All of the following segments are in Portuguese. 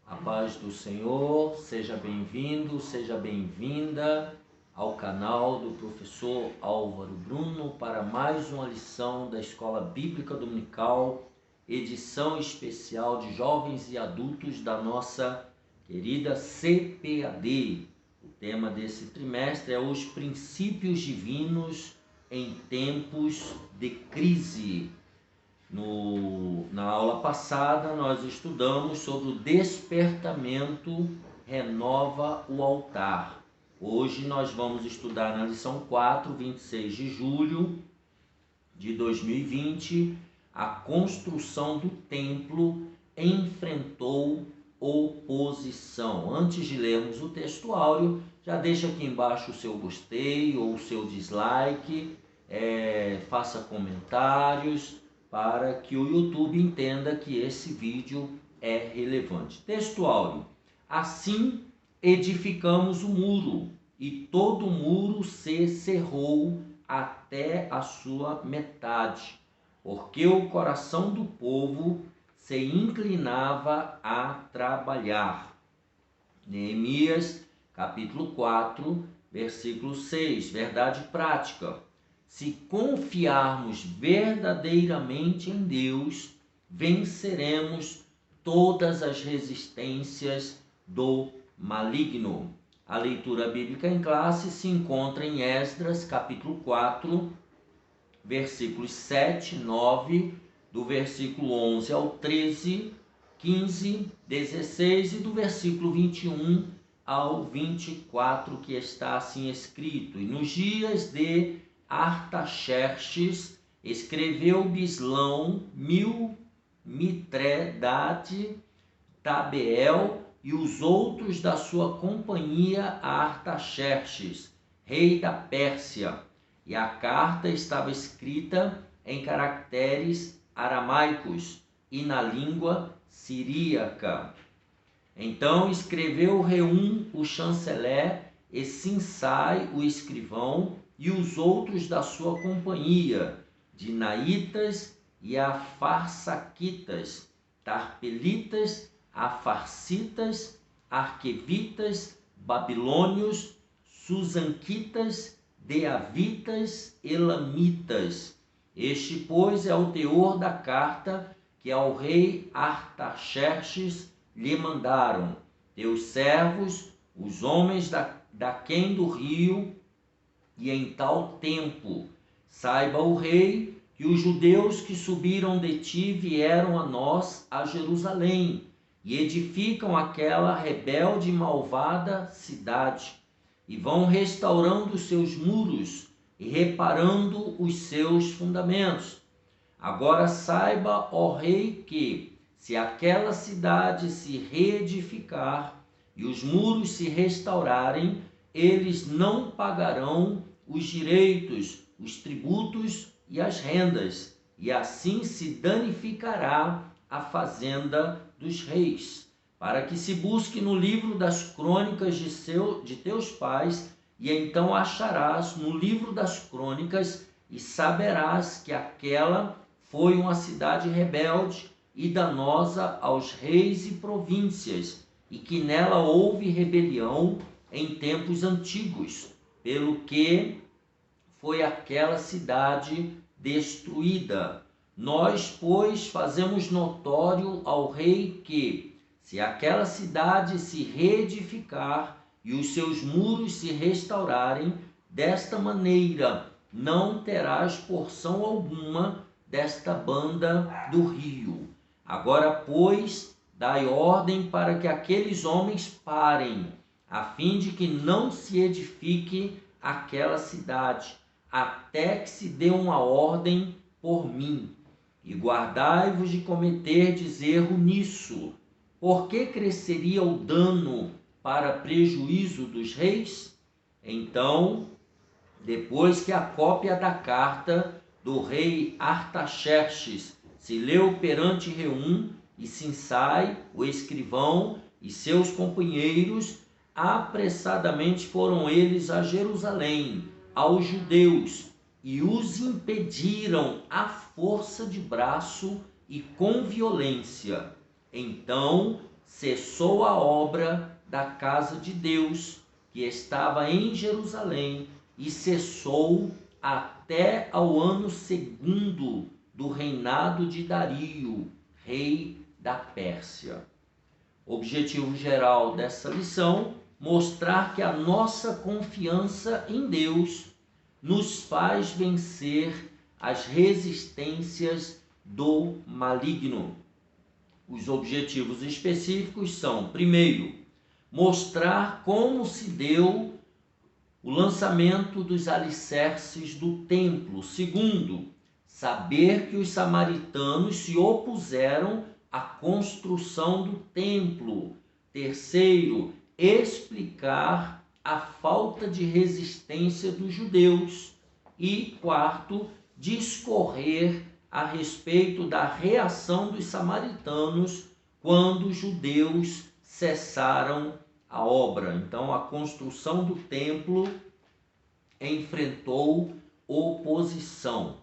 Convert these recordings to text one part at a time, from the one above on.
A paz do Senhor, seja bem-vindo, seja bem-vinda ao canal do professor Álvaro Bruno para mais uma lição da Escola Bíblica Dominical, edição especial de jovens e adultos da nossa querida CPAD. O tema desse trimestre é os princípios divinos em tempos de crise. Na aula passada, nós estudamos sobre o despertamento renova o altar. Hoje nós vamos estudar na lição 4, 26 de julho de 2020, a construção do templo enfrentou oposição. Antes de lermos o texto áureo, já deixa aqui embaixo o seu gostei ou o seu dislike, faça comentários, para que o YouTube entenda que esse vídeo é relevante. Texto áureo. Assim edificamos o muro, e todo o muro se cerrou até a sua metade, porque o coração do povo se inclinava a trabalhar. Neemias, capítulo 4, versículo 6, verdade prática. Se confiarmos verdadeiramente em Deus, venceremos todas as resistências do maligno. A leitura bíblica em classe se encontra em Esdras, capítulo 4, versículos 7, 9, do versículo 11 ao 13, 15, 16 e do versículo 21 ao 24, que está assim escrito. E nos dias de Artaxerxes, escreveu Bislão, Mitredate, Tabeel e os outros da sua companhia a Artaxerxes, rei da Pérsia. E a carta estava escrita em caracteres aramaicos e na língua siríaca. Então escreveu Reum, o chanceler, e Sinsai, o escrivão, e os outros da sua companhia, Dinaitas e Afarsaquitas, Tarpelitas, Afarsitas, Arquevitas, Babilônios, Susanquitas, Deavitas, Elamitas. Este, pois, é o teor da carta que ao rei Artaxerxes lhe mandaram: teus servos, os homens daquém do rio, e em tal tempo saiba o rei que os judeus que subiram de ti vieram a nós a Jerusalém e edificam aquela rebelde e malvada cidade, e vão restaurando os seus muros e reparando os seus fundamentos. Agora saiba, ó rei, que se aquela cidade se reedificar e os muros se restaurarem, eles não pagarão os direitos, os tributos e as rendas, e assim se danificará a fazenda dos reis, para que se busque no livro das crônicas de teus pais, e então acharás no livro das crônicas, e saberás que aquela foi uma cidade rebelde e danosa aos reis e províncias, e que nela houve rebelião em tempos antigos, pelo que foi aquela cidade destruída. Nós, pois, fazemos notório ao rei que, se aquela cidade se reedificar e os seus muros se restaurarem, desta maneira não terás porção alguma desta banda do rio. Agora, pois, dai ordem para que aqueles homens parem, a fim de que não se edifique aquela cidade, até que se dê uma ordem por mim. E guardai-vos de cometerdes erro nisso, porque cresceria o dano para prejuízo dos reis? Então, depois que a cópia da carta do rei Artaxerxes se leu perante Reum e Sinsai, o escrivão, e seus companheiros, apressadamente foram eles a Jerusalém, aos judeus, e os impediram à força de braço e com violência. Então cessou a obra da casa de Deus, que estava em Jerusalém, e cessou até ao ano segundo do reinado de Dario, rei da Pérsia. Objetivo geral dessa lição: mostrar que a nossa confiança em Deus nos faz vencer as resistências do maligno. Os objetivos específicos são: primeiro, mostrar como se deu o lançamento dos alicerces do templo. Segundo, saber que os samaritanos se opuseram à construção do templo. Terceiro, explicar a falta de resistência dos judeus. E quarto, discorrer a respeito da reação dos samaritanos quando os judeus cessaram a obra. Então, a construção do templo enfrentou oposição.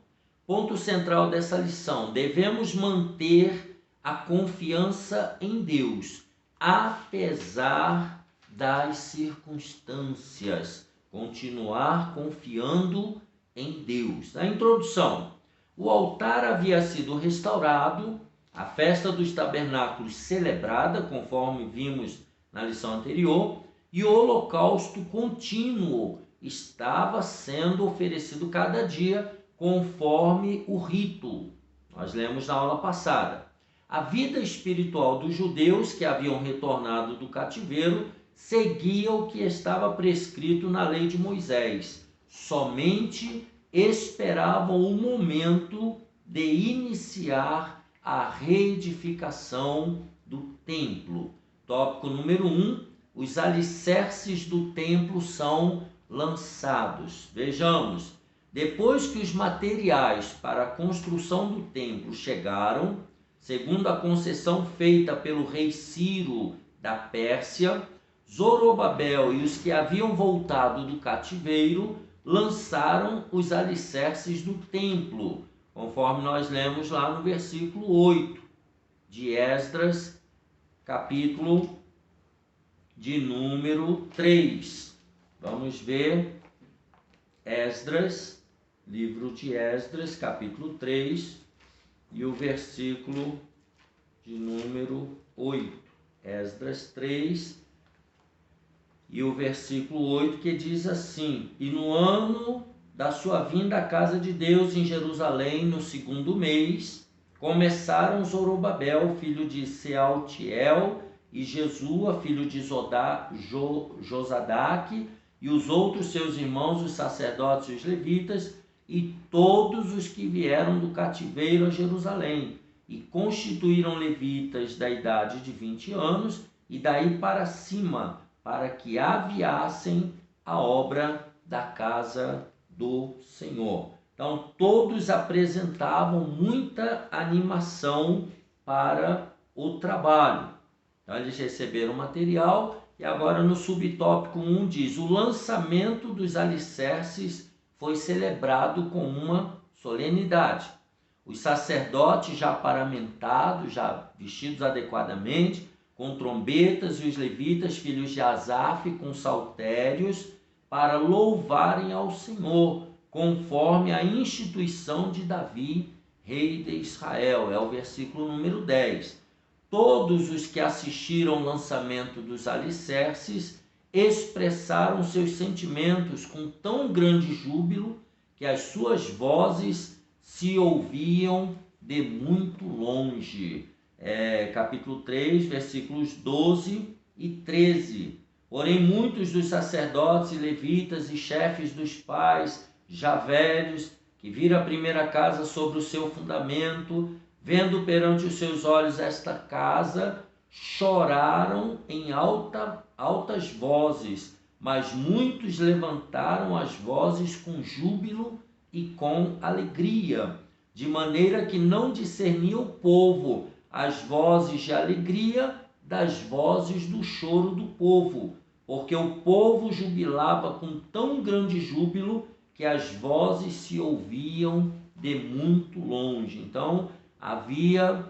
Ponto central dessa lição: devemos manter a confiança em Deus, apesar das circunstâncias. Continuar confiando em Deus. Na introdução: o altar havia sido restaurado, a festa dos tabernáculos celebrada, conforme vimos na lição anterior, e o holocausto contínuo estava sendo oferecido cada dia, conforme o rito. Nós lemos na aula passada. A vida espiritual dos judeus que haviam retornado do cativeiro seguia o que estava prescrito na lei de Moisés. Somente esperavam o momento de iniciar a reedificação do templo. Tópico número 1, os alicerces do templo são lançados. Vejamos, depois que os materiais para a construção do templo chegaram, segundo a concessão feita pelo rei Ciro da Pérsia, Zorobabel e os que haviam voltado do cativeiro lançaram os alicerces do templo, conforme nós lemos lá no versículo 8 de Esdras, capítulo de número 3. Vamos ver Esdras, livro de Esdras, capítulo 3, e o versículo de número 8. Esdras 3, e o versículo 8, que diz assim: e no ano da sua vinda à casa de Deus em Jerusalém, no segundo mês, começaram Zorobabel, filho de Sealtiel, e Jesua, filho de Josadaque, e os outros seus irmãos, os sacerdotes e os levitas, e todos os que vieram do cativeiro a Jerusalém, e constituíram levitas da idade de 20 anos, e daí para cima, para que aviassem a obra da casa do Senhor. Então, todos apresentavam muita animação para o trabalho. Então, eles receberam material e agora no subtópico 1 diz: o lançamento dos alicerces foi celebrado com uma solenidade. Os sacerdotes já paramentados, já vestidos adequadamente, com trombetas, e os levitas, filhos de Asaf, com saltérios, para louvarem ao Senhor, conforme a instituição de Davi, rei de Israel. É o versículo número 10. Todos os que assistiram ao lançamento dos alicerces expressaram seus sentimentos com tão grande júbilo que as suas vozes se ouviam de muito longe. Capítulo 3, versículos 12 e 13. Porém, muitos dos sacerdotes e levitas e chefes dos pais, já velhos, que viram a primeira casa sobre o seu fundamento, vendo perante os seus olhos esta casa, choraram em altas vozes, mas muitos levantaram as vozes com júbilo e com alegria, de maneira que não discernia o povo as vozes de alegria das vozes do choro do povo, porque o povo jubilava com tão grande júbilo que as vozes se ouviam de muito longe. Então, havia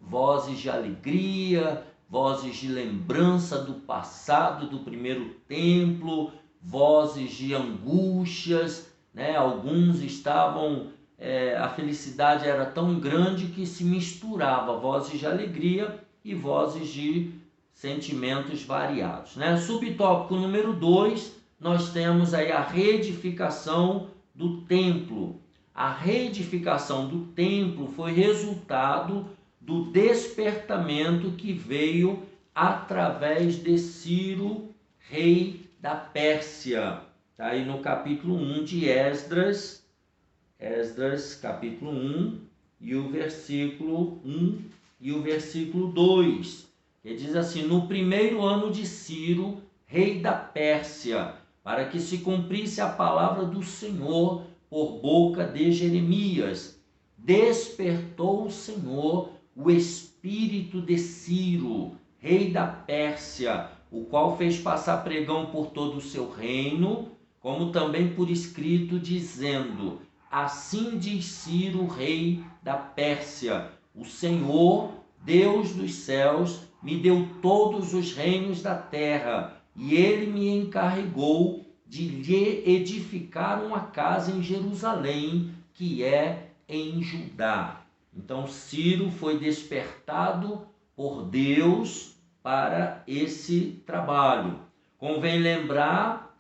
vozes de alegria, vozes de lembrança do passado, do primeiro templo, vozes de angústias, né? Alguns estavam, a felicidade era tão grande que se misturava vozes de alegria e vozes de sentimentos variados, né? Subtópico número 2, nós temos aí a reedificação do templo. A reedificação do templo foi resultado do despertamento que veio através de Ciro, rei da Pérsia. Está aí no capítulo 1 de Esdras, capítulo 1, e o versículo 1 e o versículo 2. Que diz assim: no primeiro ano de Ciro, rei da Pérsia, para que se cumprisse a palavra do Senhor por boca de Jeremias, despertou o Senhor o espírito de Ciro, rei da Pérsia, o qual fez passar pregão por todo o seu reino, como também por escrito, dizendo: assim diz Ciro, rei da Pérsia, o Senhor, Deus dos céus, me deu todos os reinos da terra, e ele me encarregou de lhe edificar uma casa em Jerusalém, que é em Judá. Então Ciro foi despertado por Deus para esse trabalho. Convém lembrar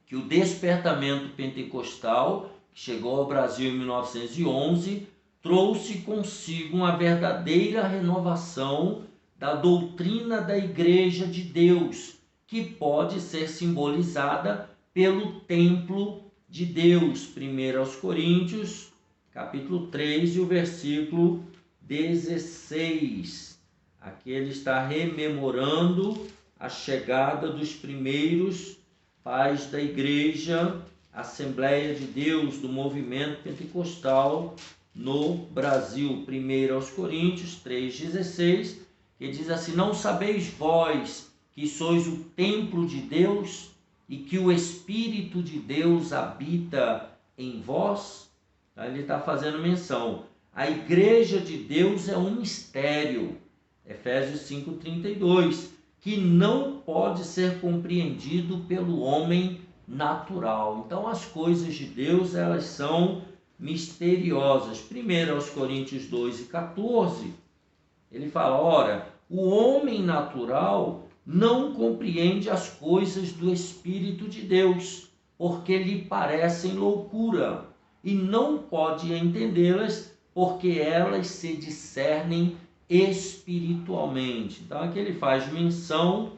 que o despertamento pentecostal, que chegou ao Brasil em 1911, trouxe consigo uma verdadeira renovação da doutrina da Igreja de Deus, que pode ser simbolizada pelo templo de Deus. 1 Coríntios, capítulo 3 e o versículo 16. Aqui ele está rememorando a chegada dos primeiros pais da Igreja, Assembleia de Deus, do movimento pentecostal no Brasil. 1 Coríntios 3,16, que diz assim: não sabeis vós que sois o templo de Deus e que o Espírito de Deus habita em vós? Ele está fazendo menção. A igreja de Deus é um mistério, Efésios 5,32, que não pode ser compreendido pelo homem natural. Então as coisas de Deus, elas são misteriosas. 1 Coríntios 2,14, ele fala: ora, o homem natural não compreende as coisas do Espírito de Deus, porque lhe parecem loucura, e não pode entendê-las, porque elas se discernem espiritualmente. Então aqui ele faz menção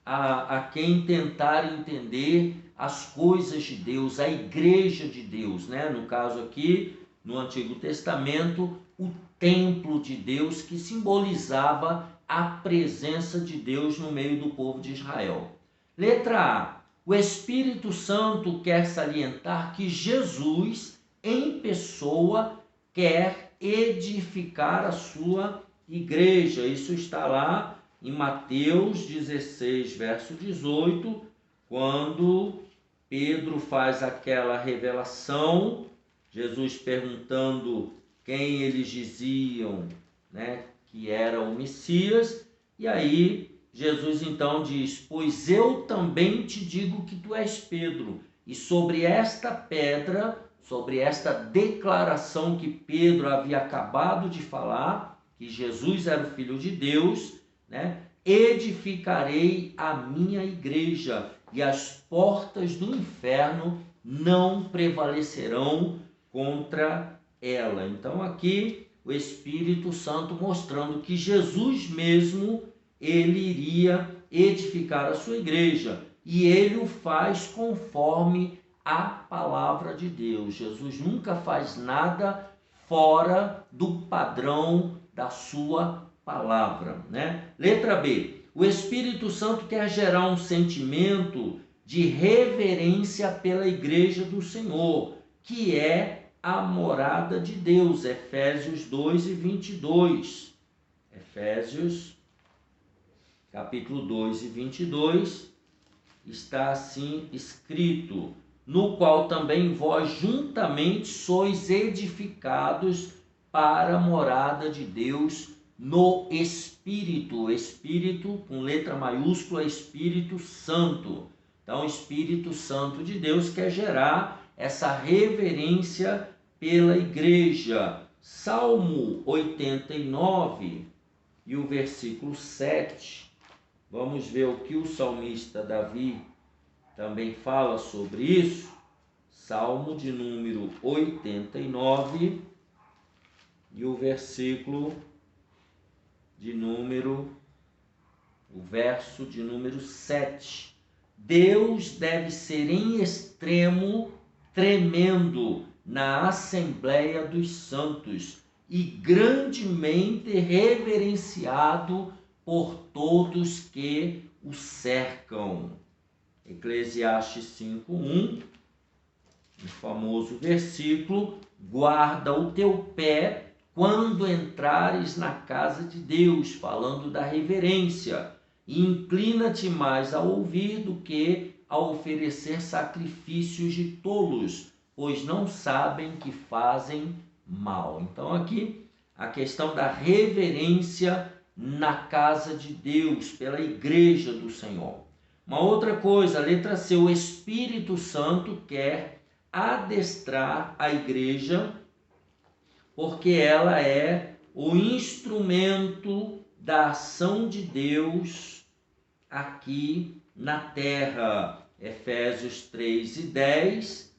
a quem tentar entender as coisas de Deus, a igreja de Deus, né? No caso aqui, no Antigo Testamento, o templo de Deus, que simbolizava a presença de Deus no meio do povo de Israel. Letra A. O Espírito Santo quer salientar que Jesus, em pessoa, quer edificar a sua igreja. Isso está lá em Mateus 16, verso 18, quando Pedro faz aquela revelação, Jesus perguntando quem eles diziam, né, que era o Messias, e aí Jesus então diz: pois eu também te digo que tu és Pedro, e sobre esta pedra, sobre esta declaração que Pedro havia acabado de falar, que Jesus era o Filho de Deus, né, edificarei a minha igreja, e as portas do inferno não prevalecerão contra ela. Então aqui o Espírito Santo mostrando que Jesus mesmo, ele iria edificar a sua igreja, e ele o faz conforme a palavra de Deus. Jesus nunca faz nada fora do padrão da sua palavra, né? Letra B. O Espírito Santo quer gerar um sentimento de reverência pela igreja do Senhor, que é a morada de Deus. Efésios 2:22. Efésios, capítulo 2:22, está assim escrito: no qual também vós juntamente sois edificados para a morada de Deus no Espírito. Espírito com letra maiúscula, Espírito Santo. Então, o Espírito Santo de Deus quer gerar essa reverência pela igreja. Salmo 89 e o versículo 7. Vamos ver o que o salmista Davi também fala sobre isso. Salmo de número 89 e o versículo de número, o verso de número 7. Deus deve ser em extremo tremendo na Assembleia dos Santos e grandemente reverenciado por todos que o cercam. Eclesiastes 5:1, o famoso versículo: guarda o teu pé quando entrares na casa de Deus, falando da reverência, e inclina-te mais a ouvir do que a oferecer sacrifícios de tolos, pois não sabem que fazem mal. Então aqui a questão da reverência na casa de Deus, pela igreja do Senhor. Uma outra coisa, letra C, o Espírito Santo quer adestrar a igreja, porque ela é o instrumento da ação de Deus aqui na terra. Efésios 3:10,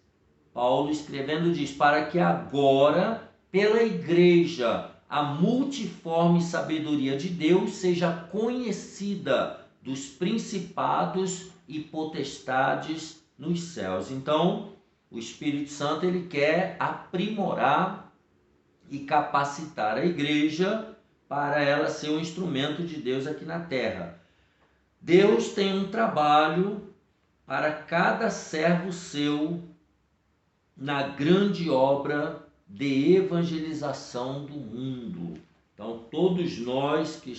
Paulo escrevendo diz: para que agora, pela igreja, a multiforme sabedoria de Deus seja conhecida dos principados e potestades nos céus. Então, o Espírito Santo ele quer aprimorar e capacitar a igreja para ela ser um instrumento de Deus aqui na terra. Deus tem um trabalho para cada servo seu na grande obra de evangelização do mundo. Então, todos nós que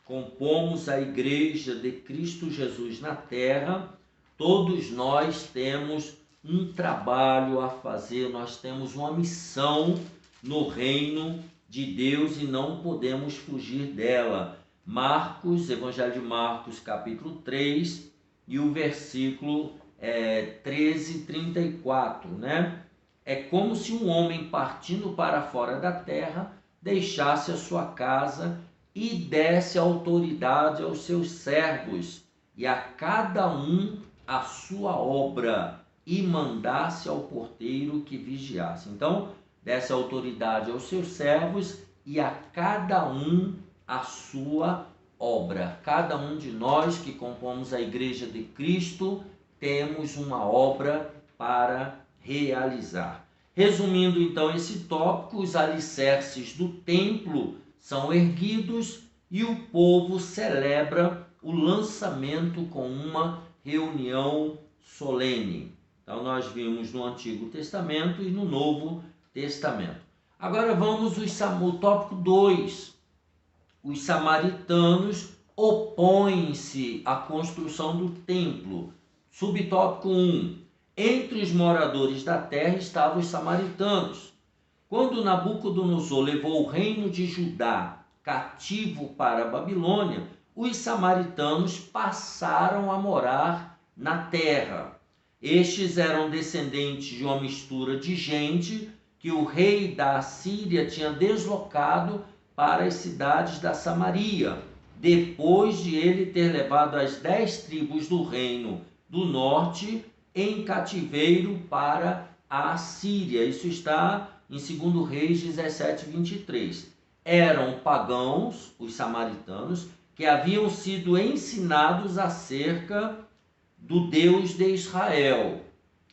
compomos a igreja de Cristo Jesus na terra, todos nós temos um trabalho a fazer, nós temos uma missão no reino de Deus e não podemos fugir dela. Marcos, Evangelho de Marcos, capítulo 3 e o versículo 13:34, né? É como se um homem partindo para fora da terra deixasse a sua casa e desse autoridade aos seus servos e a cada um a sua obra e mandasse ao porteiro que vigiasse. Então, desse autoridade aos seus servos e a cada um a sua obra. Cada um de nós que compomos a Igreja de Cristo temos uma obra para realizar. Resumindo então esse tópico, os alicerces do templo são erguidos e o povo celebra o lançamento com uma reunião solene. Então nós vimos no Antigo Testamento e no Novo Testamento. Agora vamos ao tópico 2. Os samaritanos opõem-se à construção do templo. Subtópico 1. Entre os moradores da terra estavam os samaritanos. Quando Nabucodonosor levou o reino de Judá cativo para a Babilônia, os samaritanos passaram a morar na terra. Estes eram descendentes de uma mistura de gente que o rei da Assíria tinha deslocado para as cidades da Samaria, depois de ele ter levado as 10 tribos do reino do norte em cativeiro para a Assíria. Isso está em 2 Reis 17:23. Eram pagãos, os samaritanos, que haviam sido ensinados acerca do Deus de Israel.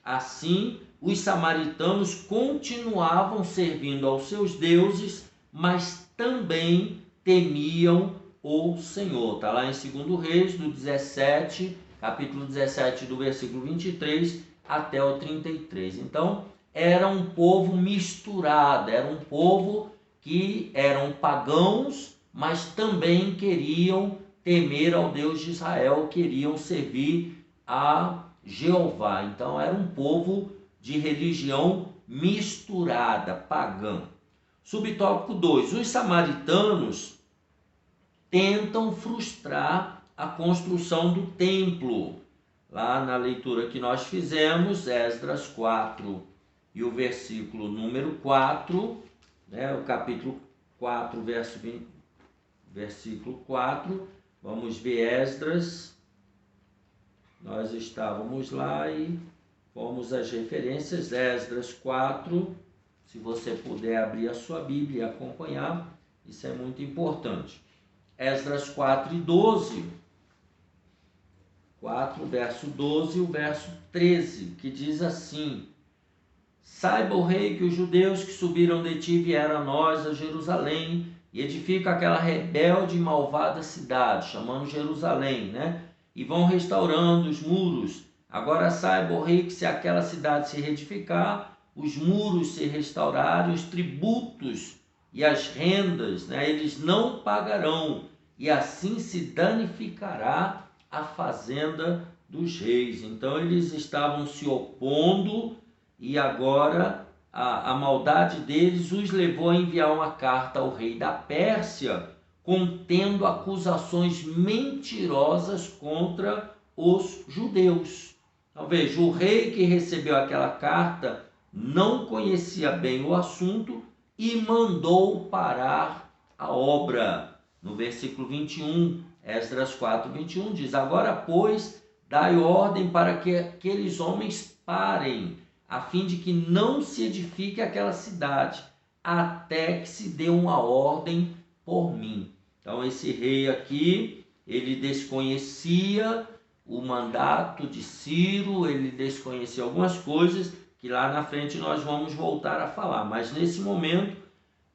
Assim, os samaritanos continuavam servindo aos seus deuses, mas também temiam o Senhor. Está lá em 2 Reis, do 17, capítulo 17, do versículo 23 até o 33. Então, era um povo misturado, era um povo que eram pagãos, mas também queriam temer ao Deus de Israel, queriam servir a Jeová. Então, era um povo de religião misturada, pagã. Subtópico 2. Os samaritanos tentam frustrar a construção do templo. Lá na leitura que nós fizemos, Esdras 4 e o versículo número 4, né, o capítulo 4, versículo 4, vamos ver Esdras. Nós estávamos lá e fomos às referências, Esdras 4, se você puder abrir a sua Bíblia e acompanhar, isso é muito importante. Esdras 4 e 12, 4, verso 12 e o verso 13, que diz assim: Saiba o rei que os judeus que subiram de ti vieram a nós, a Jerusalém, e edificam aquela rebelde e malvada cidade, chamando Jerusalém, né? E vão restaurando os muros. Agora saiba o rei que se aquela cidade se reedificar, os muros se restaurarem, os tributos e as rendas, né, eles não pagarão, e assim se danificará a fazenda dos reis. Então eles estavam se opondo e agora a maldade deles os levou a enviar uma carta ao rei da Pérsia contendo acusações mentirosas contra os judeus. Então veja, o rei que recebeu aquela carta não conhecia bem o assunto e mandou parar a obra. No versículo 21, Esdras 4, 21 diz: Agora, pois, dai ordem para que aqueles homens parem, a fim de que não se edifique aquela cidade, até que se dê uma ordem por mim. Então, esse rei aqui, ele desconhecia o mandato de Ciro, ele desconhecia algumas coisas que lá na frente nós vamos voltar a falar. Mas nesse momento,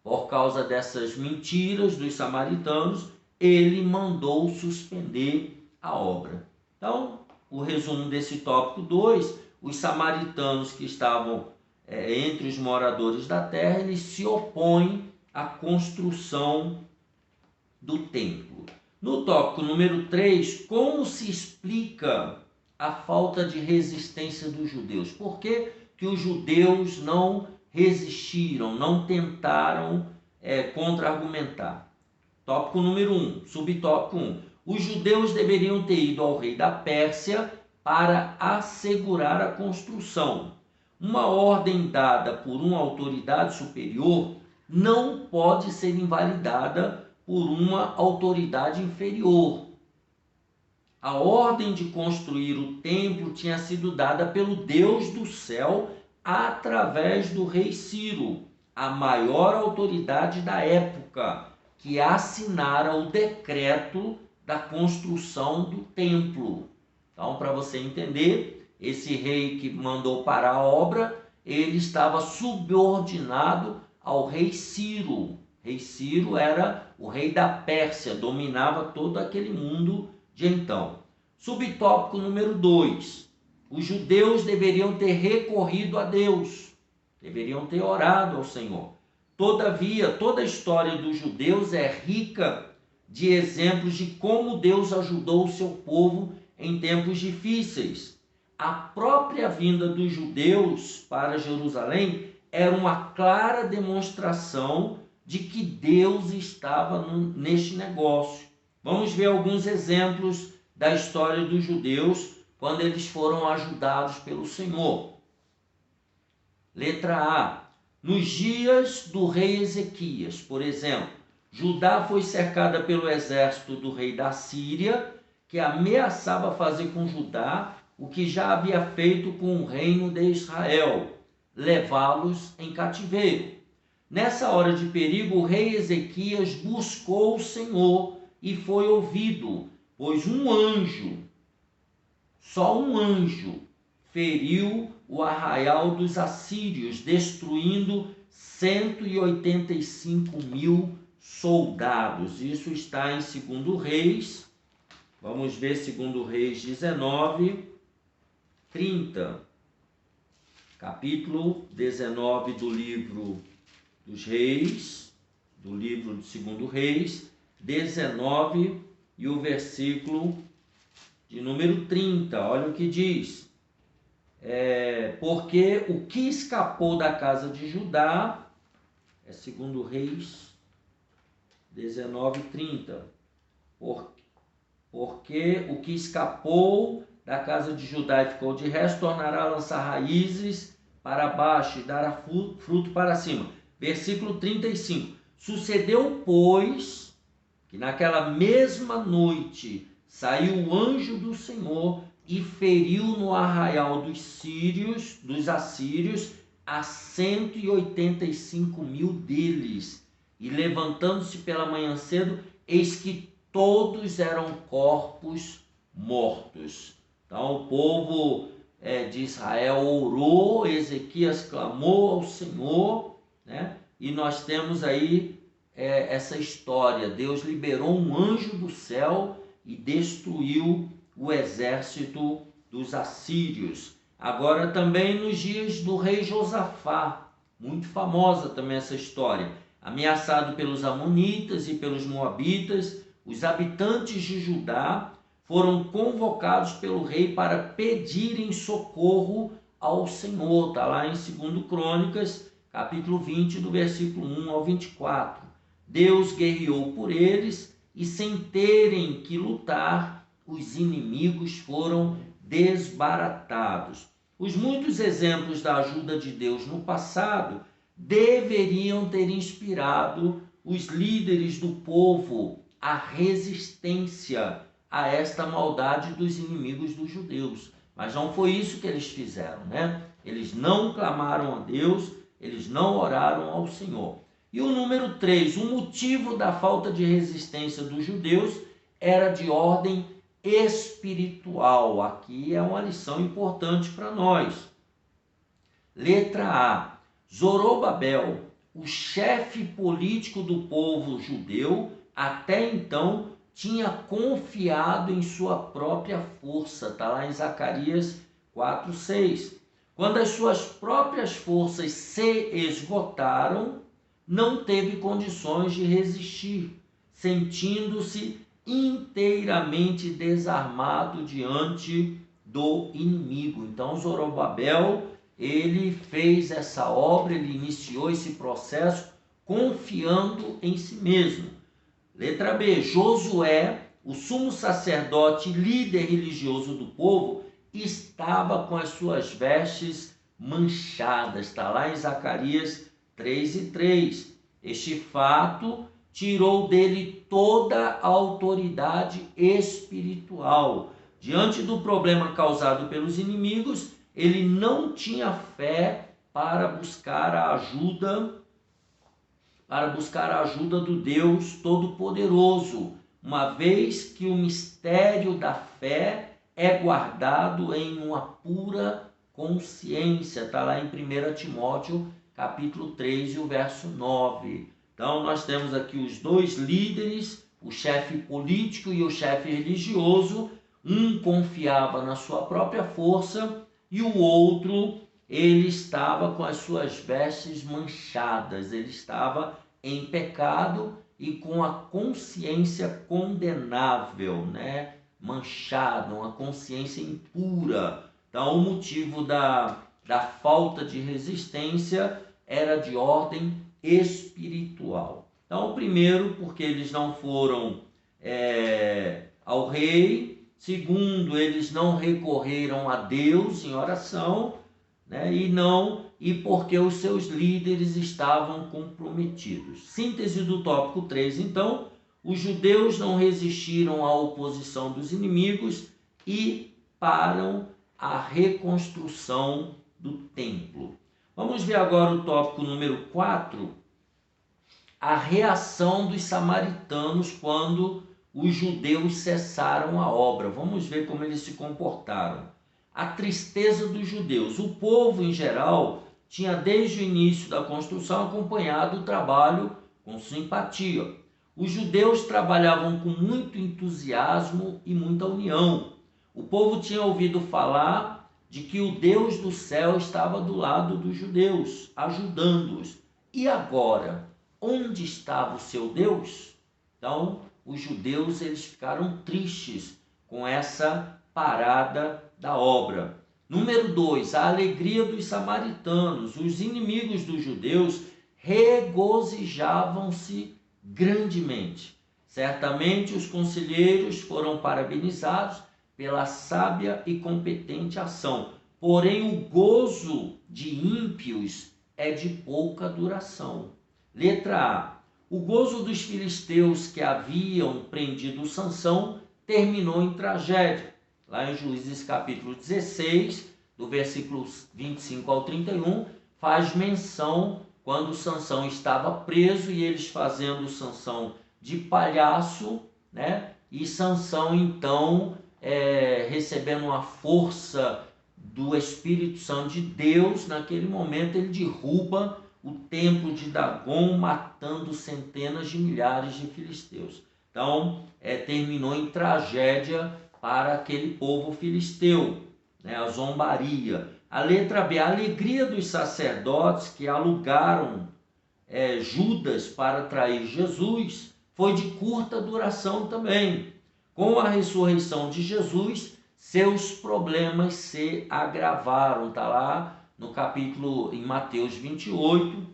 por causa dessas mentiras dos samaritanos, ele mandou suspender a obra. Então, o resumo desse tópico 2, os samaritanos que estavam entre os moradores da terra, eles se opõem à construção do templo. No tópico número 3, como se explica a falta de resistência dos judeus? Por que os judeus não resistiram, não tentaram contra-argumentar? Tópico número 1, subtópico 1. Os judeus deveriam ter ido ao rei da Pérsia para assegurar a construção. Uma ordem dada por uma autoridade superior não pode ser invalidada por uma autoridade inferior. A ordem de construir o templo tinha sido dada pelo Deus do céu através do rei Ciro, a maior autoridade da época, que assinara o decreto da construção do templo. Então, para você entender, esse rei que mandou parar a obra, ele estava subordinado ao rei Ciro. Rei Ciro era o rei da Pérsia, dominava todo aquele mundo de então. Subtópico número 2. Os judeus deveriam ter recorrido a Deus, deveriam ter orado ao Senhor. Todavia, toda a história dos judeus é rica de exemplos de como Deus ajudou o seu povo em tempos difíceis. A própria vinda dos judeus para Jerusalém era uma clara demonstração de que Deus estava neste negócio. Vamos ver alguns exemplos da história dos judeus quando eles foram ajudados pelo Senhor. Letra A. Nos dias do rei Ezequias, por exemplo, Judá foi cercada pelo exército do rei da Síria, que ameaçava fazer com Judá o que já havia feito com o reino de Israel, levá-los em cativeiro. Nessa hora de perigo, o rei Ezequias buscou o Senhor e foi ouvido, pois um anjo, só um anjo, feriu o arraial dos assírios, destruindo 185.000 soldados. Isso está em 2 Reis. Vamos ver 2 Reis 19, 30. Capítulo 19 do livro dos Reis, do livro de 2 Reis, 19 e o versículo de número 30. Olha o que diz. Porque o que escapou da casa de Judá, 2 Reis 19, 30. porque o que escapou da casa de Judá e ficou de resto, tornará a lançar raízes para baixo e dará fruto para cima. Versículo 35. Sucedeu, pois, que naquela mesma noite saiu o anjo do Senhor e feriu no arraial dos assírios, a 185.000 deles. E levantando-se pela manhã cedo, eis que todos eram corpos mortos. Então o povo de Israel orou, Ezequias clamou ao Senhor, né? E nós temos aí essa história. Deus liberou um anjo do céu e destruiu o exército dos assírios. Agora também nos dias do rei Josafá, muito famosa também essa história. Ameaçado pelos amonitas e pelos moabitas, os habitantes de Judá foram convocados pelo rei para pedirem socorro ao Senhor. Está lá em 2 Crônicas, capítulo 20, do versículo 1 ao 24. Deus guerreou por eles e, sem terem que lutar, os inimigos foram desbaratados. Os muitos exemplos da ajuda de Deus no passado deveriam ter inspirado os líderes do povo à resistência a esta maldade dos inimigos dos judeus. Mas não foi isso que eles fizeram, né? Eles não clamaram a Deus, eles não oraram ao Senhor. E o número 3, o motivo da falta de resistência dos judeus era de ordem espiritual. Aqui é uma lição importante para nós. Letra A. Zorobabel, o chefe político do povo judeu, até então tinha confiado em sua própria força. Está lá em Zacarias 4:6. Quando as suas próprias forças se esgotaram, não teve condições de resistir, sentindo-se inteiramente desarmado diante do inimigo. Então Zorobabel, ele fez essa obra, ele iniciou esse processo confiando em si mesmo. Letra B, Josué, o sumo sacerdote, líder religioso do povo, estava com as suas vestes manchadas. Está lá em Zacarias 3:3. Este fato tirou dele toda a autoridade espiritual. Diante do problema causado pelos inimigos, ele não tinha fé para buscar a ajuda do Deus Todo-Poderoso, uma vez que o mistério da fé é guardado em uma pura consciência. Está lá em 1 Timóteo, capítulo 3, e o verso 9. Então, nós temos aqui os dois líderes, o chefe político e o chefe religioso. Um confiava na sua própria força e o outro, ele estava com as suas vestes manchadas, ele estava em pecado e com a consciência condenável, né? Manchada, uma consciência impura. Então, o motivo da falta de resistência era de ordem espiritual. Então, primeiro, porque eles não foram ao rei. Segundo, eles não recorreram a Deus em oração, né? E porque os seus líderes estavam comprometidos. Síntese do tópico 3, então, os judeus não resistiram à oposição dos inimigos e param a reconstrução do templo. Vamos ver agora o tópico número 4, a reação dos samaritanos quando os judeus cessaram a obra. Vamos ver como eles se comportaram. A tristeza dos judeus. O povo, em geral, tinha desde o início da construção acompanhado o trabalho com simpatia. Os judeus trabalhavam com muito entusiasmo e muita união. O povo tinha ouvido falar de que o Deus do céu estava do lado dos judeus, ajudando-os. E agora, onde estava o seu Deus? Então, os judeus eles ficaram tristes com essa parada da obra. Número 2, a alegria dos samaritanos. Os inimigos dos judeus regozijavam-se grandemente. Certamente os conselheiros foram parabenizados pela sábia e competente ação. Porém, o gozo de ímpios é de pouca duração. Letra A. O gozo dos filisteus que haviam prendido Sansão terminou em tragédia. Lá em Juízes capítulo 16, do versículo 25 ao 31, faz menção quando Sansão estava preso e eles fazendo Sansão de palhaço, né? E Sansão então recebendo uma força do Espírito Santo de Deus, naquele momento ele derruba o templo de Dagon, matando centenas de milhares de filisteus. Então, terminou em tragédia para aquele povo filisteu, né? A zombaria. A letra B, a alegria dos sacerdotes que alugaram Judas para trair Jesus foi de curta duração também. Com a ressurreição de Jesus, seus problemas se agravaram. Está lá no capítulo, em Mateus 28,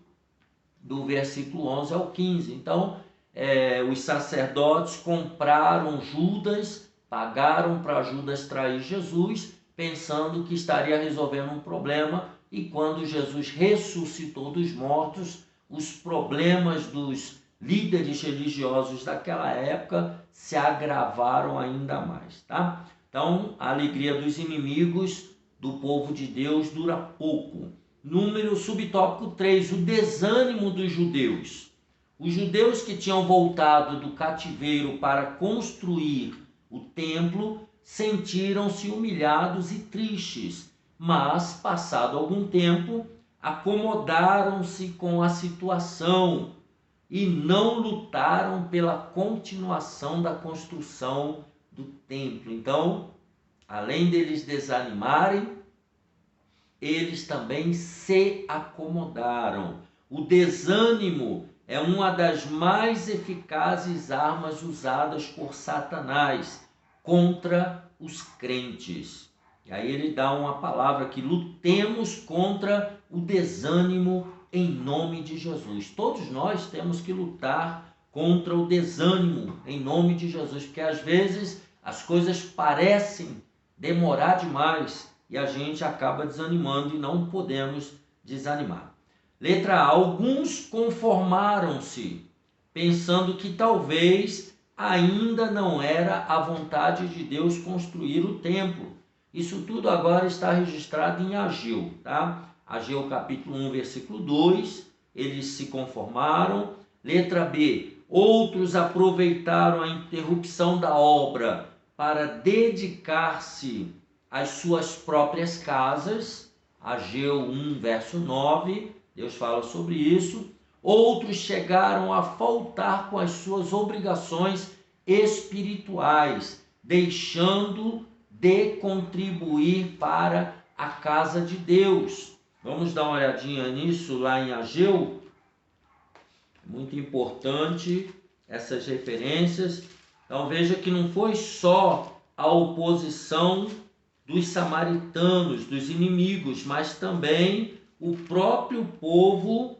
do versículo 11 ao 15. Então, os sacerdotes compraram Judas, pagaram para Judas trair Jesus, pensando que estaria resolvendo um problema, e quando Jesus ressuscitou dos mortos, os problemas dos líderes religiosos daquela época se agravaram ainda mais, tá? Então, a alegria dos inimigos do povo de Deus dura pouco. Subtópico 3, o desânimo dos judeus. Os judeus que tinham voltado do cativeiro para construir o templo sentiram-se humilhados e tristes, mas, passado algum tempo, acomodaram-se com a situação e não lutaram pela continuação da construção do templo. Então, além deles desanimarem, eles também se acomodaram. O desânimo é uma das mais eficazes armas usadas por Satanás contra os crentes. E aí ele dá uma palavra que lutemos contra o desânimo em nome de Jesus. Todos nós temos que lutar contra o desânimo em nome de Jesus, porque às vezes as coisas parecem demorar demais e a gente acaba desanimando e não podemos desanimar. Letra A. Alguns conformaram-se, pensando que talvez ainda não era a vontade de Deus construir o templo. Isso tudo agora está registrado em Ageu, tá? Ageu capítulo 1, versículo 2, eles se conformaram. Letra B. Outros aproveitaram a interrupção da obra para dedicar-se às suas próprias casas. Ageu 1, verso 9, Deus fala sobre isso. Outros chegaram a faltar com as suas obrigações espirituais, deixando de contribuir para a casa de Deus. Vamos dar uma olhadinha nisso lá em Ageu. Muito importante essas referências. Então veja que não foi só a oposição dos samaritanos, dos inimigos, mas também o próprio povo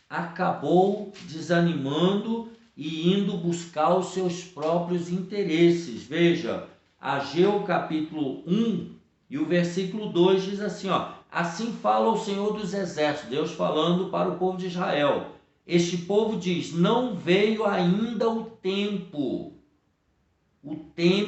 acabou desanimando e indo buscar os seus próprios interesses. Veja, Ageu capítulo 1 e o versículo 2 diz assim, assim fala o Senhor dos Exércitos, Deus falando para o povo de Israel. Este povo diz, não veio ainda o tempo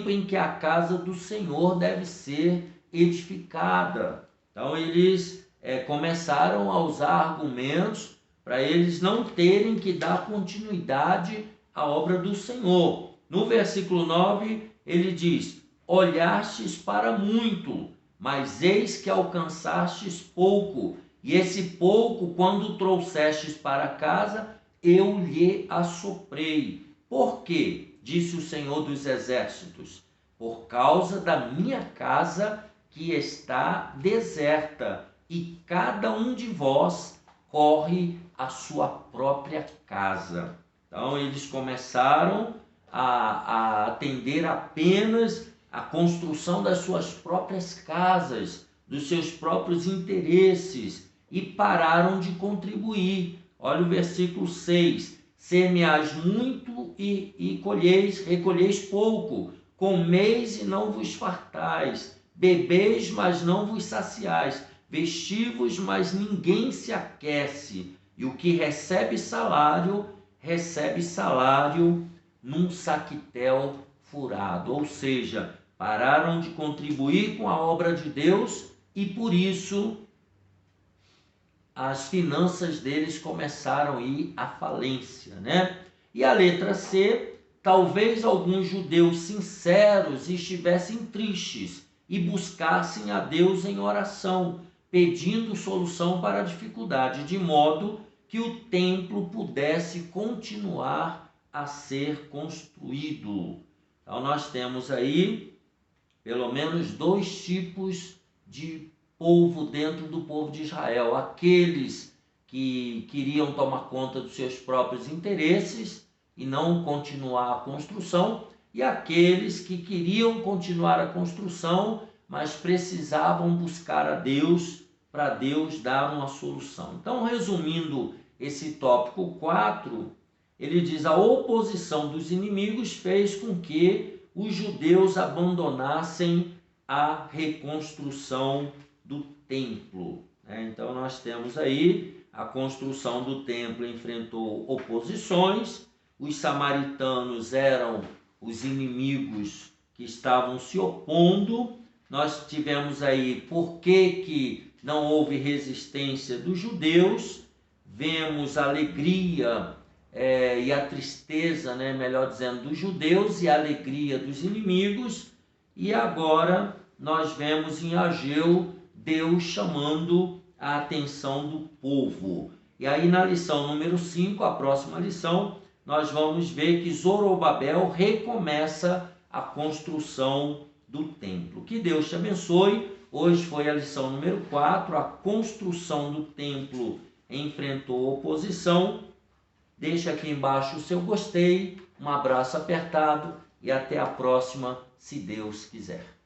em que a casa do Senhor deve ser edificada. Então eles começaram a usar argumentos para eles não terem que dar continuidade à obra do Senhor. No versículo 9 ele diz, olhastes para muito, mas eis que alcançastes pouco, e esse pouco, quando trouxestes para casa, eu lhe assoprei. Por quê? Disse o Senhor dos Exércitos, por causa da minha casa que está deserta, e cada um de vós corre à sua própria casa. Então eles começaram a atender apenas a construção das suas próprias casas, dos seus próprios interesses, e pararam de contribuir. Olha o versículo 6. semeais muito e recolheis pouco, comeis e não vos fartais, bebeis, mas não vos saciais, vestivos, mas ninguém se aquece, e o que recebe salário num saquitel furado. Ou seja, pararam de contribuir com a obra de Deus e por isso as finanças deles começaram a ir à falência, né? E a letra C, talvez alguns judeus sinceros estivessem tristes e buscassem a Deus em oração, pedindo solução para a dificuldade, de modo que o templo pudesse continuar a ser construído. Então nós temos aí pelo menos dois tipos de povo dentro do povo de Israel: aqueles que queriam tomar conta dos seus próprios interesses e não continuar a construção, e aqueles que queriam continuar a construção, mas precisavam buscar a Deus para Deus dar uma solução. Então, resumindo esse tópico 4, ele diz: a oposição dos inimigos fez com que os judeus abandonassem a reconstrução do templo. Então nós temos aí a construção do templo enfrentou oposições, os samaritanos eram os inimigos que estavam se opondo. Nós tivemos aí por que não houve resistência dos judeus, vemos a alegria e a tristeza, melhor dizendo, dos judeus e a alegria dos inimigos. E agora nós vemos em Ageu Deus chamando a atenção do povo. E aí na lição número 5, a próxima lição, nós vamos ver que Zorobabel recomeça a construção do templo. Que Deus te abençoe. Hoje foi a lição número 4, a construção do templo enfrentou oposição. Deixa aqui embaixo o seu gostei, um abraço apertado e até a próxima, se Deus quiser.